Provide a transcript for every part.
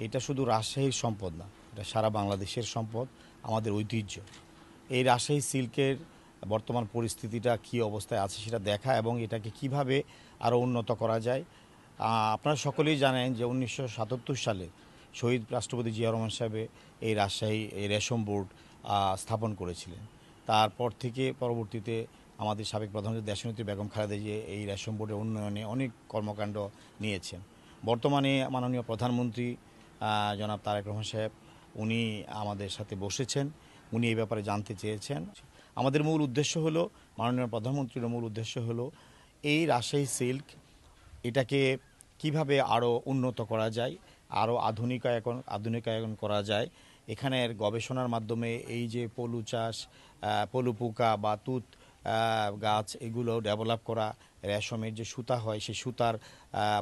এটা শুধু রাজশাহীর সম্পদ না, এটা সারা বাংলাদেশের সম্পদ, আমাদের ঐতিহ্য। এই রাজশাহী সিল্কের বর্তমান পরিস্থিতিটা কী অবস্থায় আছে সেটা দেখা এবং এটাকে কিভাবে আরও উন্নত করা যায়। আপনারা সকলেই জানেন যে 1977 সালে শহীদ রাষ্ট্রপতি জিয়া রহমান সাহেব এই রাজশাহী এই রেশম বোর্ড স্থাপন করেছিলেন। তারপর থেকে পরবর্তীতে আমাদের সাবেক প্রধানমন্ত্রী দেশনেত্রী বেগম খালেদা জিয়া এই রেশম বোর্ডের উন্নয়নে অনেক কর্মকাণ্ড নিয়েছেন। বর্তমানে মাননীয় প্রধানমন্ত্রী জনাব তারেক রহমান সাহেব উনি আমাদের সাথে বসেছেন, উনি এই ব্যাপারে জানতে চেয়েছেন। আমাদের মূল উদ্দেশ্য হলো, মাননীয় প্রধানমন্ত্রীর মূল উদ্দেশ্য হলো এই রাজশাহী সিল্ক এটাকে কিভাবে আরও উন্নত করা যায়, আরও আধুনিকায়ন করা যায়। এখানের গবেষণার মাধ্যমে এই যে পলু চাষ, পলু পোকা বা তুঁত গাছ এগুলো ডেভেলপ করা, রেশমের যে সুতা হয় সেই সুতার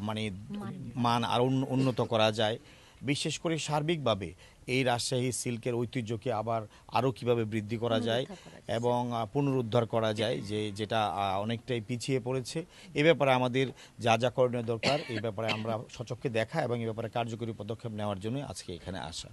মানে মান আরও উন্নত করা যায়। বিশেষ করে সার্বিকভাবে এই রাজশাহী সিল্কের ঐতিহ্যকে আরও কীভাবে বৃদ্ধি করা যায় এবং পুনরুদ্ধার করা যায়, যেটা অনেকটাই পিছিয়ে পড়েছে। এ ব্যাপারে আমাদের যা যা করণীয় দরকার এই ব্যাপারে আমরা সচক্ষে দেখা এবং এই ব্যাপারে কার্যকরী পদক্ষেপ নেওয়ার জন্য আজকে এখানে আসা।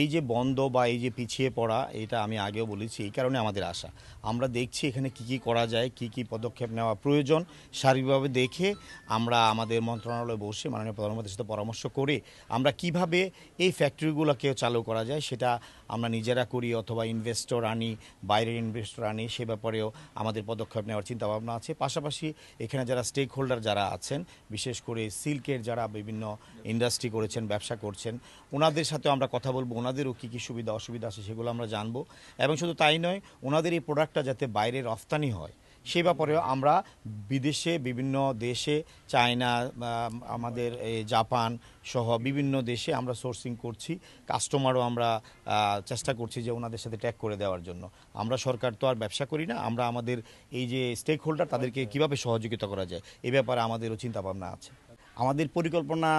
এই যে বন্ধ বা এই যে পিছিয়ে পড়া, এটা আমি আগেও বলেছি, এই কারণে আমাদের আসা। আমরা দেখছি এখানে কি কি করা যায়, কি কি পদক্ষেপ নেওয়া প্রয়োজন, সার্বিকভাবে দেখে আমরা আমাদের মন্ত্রণালয়ে বসে মাননীয় প্রধানমন্ত্রীর সাথে পরামর্শ করে আমরা কিভাবে এই ফ্যাক্টরিগুলোকে চালু করা যায়, সেটা আমরা নিজেরা করি অথবা ইনভেস্টর আনি, বাইরের ইনভেস্টর আনি, সে ব্যাপারেও আমাদের পদক্ষেপ নেওয়ার চিন্তাভাবনা আছে। পাশাপাশি এখানে যারা স্টেক হোল্ডার যারা আছেন, বিশেষ করে সিল্কের যারা বিভিন্ন ইন্ডাস্ট্রি করেছেন, ব্যবসা করছেন, ওনাদের সাথেও আমরা কথা বলবো, ওনাদেরও কী কী সুবিধা অসুবিধা আছে সেগুলো আমরা জানবো। এবং শুধু তাই নয়, ওনাদের এই প্রোডাক্টটা যাতে বাইরে রফতানি হয় সে ব্যাপারেও আমরা বিদেশে বিভিন্ন দেশে, চায়না, আমাদের জাপান সহ বিভিন্ন দেশে আমরা সোর্সিং করছি। কাস্টমারও আমরা চেষ্টা করছি যে ওনাদের সাথে ট্যাগ করে দেওয়ার জন্য। আমরা সরকার তো আর ব্যবসা করি না, আমরা আমাদের এই যে স্টেক হোল্ডার তাদেরকে কীভাবে সহযোগিতা করা যায় এই ব্যাপারে আমাদেরও চিন্তাভাবনা আছে। আমাদের পরিকল্পনা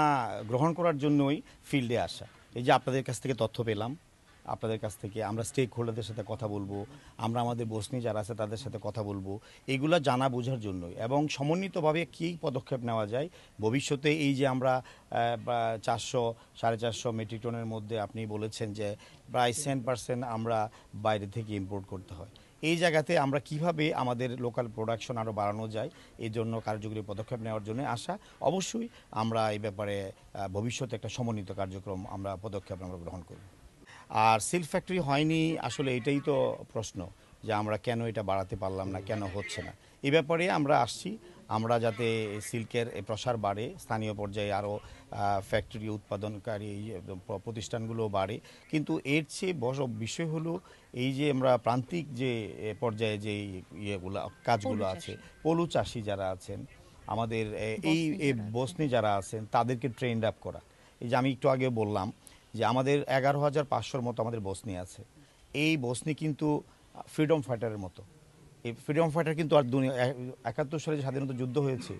গ্রহণ করার জন্যই ফিল্ডে আসা। এই যে আপনাদের কাছ থেকে তথ্য পেলাম, আপনাদের কাছ থেকে আমরা স্টেক হোল্ডারদের সাথে কথা বলবো, আমরা আমাদের বসনি যারা আছে তাদের সাথে কথা বলবো, এগুলো জানা বোঝার জন্যই এবং সমন্বিতভাবে কী পদক্ষেপ নেওয়া যায় ভবিষ্যতে। এই যে আমরা 400-450 মেট্রিক টনের মধ্যে আপনি বলেছেন যে প্রায় 10% আমরা বাইরে থেকে ইম্পোর্ট করতে হয়, এই জায়গাতে আমরা কিভাবে আমাদের লোকাল প্রোডাকশন আরও বাড়ানো যায় এই জন্য কার্যকরী পদক্ষেপ নেওয়ার জন্য আসা। অবশ্যই আমরা এই ব্যাপারে ভবিষ্যতে একটা সমন্বিত কার্যক্রম পদক্ষেপ আমরা গ্রহণ করব। আর সিল্ক ফ্যাক্টরি হয়নি, আসলে এটাই তো প্রশ্ন যে আমরা কেন এটা বাড়াতে পারলাম না, কেন হচ্ছে না। এই ব্যাপারে আমরা আসছি, আমরা যাতে সিল্কের প্রসার বাড়ে, স্থানীয় পর্যায়ে আরও ফ্যাক্টরি উৎপাদনকারী প্রতিষ্ঠানগুলো বাড়ে। কিন্তু এর চেয়ে বড় বিষয় হলো এই যে আমরা প্রান্তিক যে পর্যায়ে যে ইয়েগুলো কাজগুলো আছে, পলু চাষি যারা আছেন, আমাদের এই বসনি যারা আছেন তাদেরকে ট্রেন্ড আপ করা। এই যে আমি একটু আগে বললাম যে আমাদের 11,500 মতো আমাদের বসনি আছে। এই বসনি কিন্তু ফ্রিডম ফাইটারের মতো। এই ফ্রিডম ফাইটার কিন্তু আর 71 সালে যে স্বাধীনতা যুদ্ধ হয়েছে,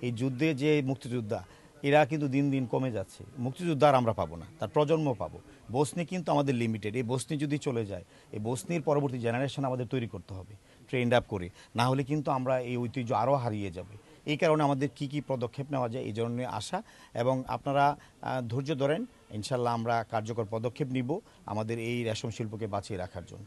এই যুদ্ধে যে মুক্তিযোদ্ধা এরা কিন্তু দিন দিন কমে যাচ্ছে। মুক্তিযোদ্ধা আর আমরা পাবো না, তার প্রজন্ম পাবো। বসনি কিন্তু আমাদের লিমিটেড। এই বসনি যদি চলে যায়, এই বসনির পরবর্তী জেনারেশন আমাদের তৈরি করতে হবে ট্রেন্ড আপ করে, না হলে কিন্তু আমরা এই ঐতিহ্য আরও হারিয়ে যাবে। এই কারণে আমাদের কি কি পদক্ষেপ নেওয়া যায় এই জন্য আশা, এবং আপনারা ধৈর্য ধরেন, ইনশাল্লাহ আমরা কার্যকর পদক্ষেপ নিব আমাদের এই রেশম শিল্পকে বাঁচিয়ে রাখার জন্য।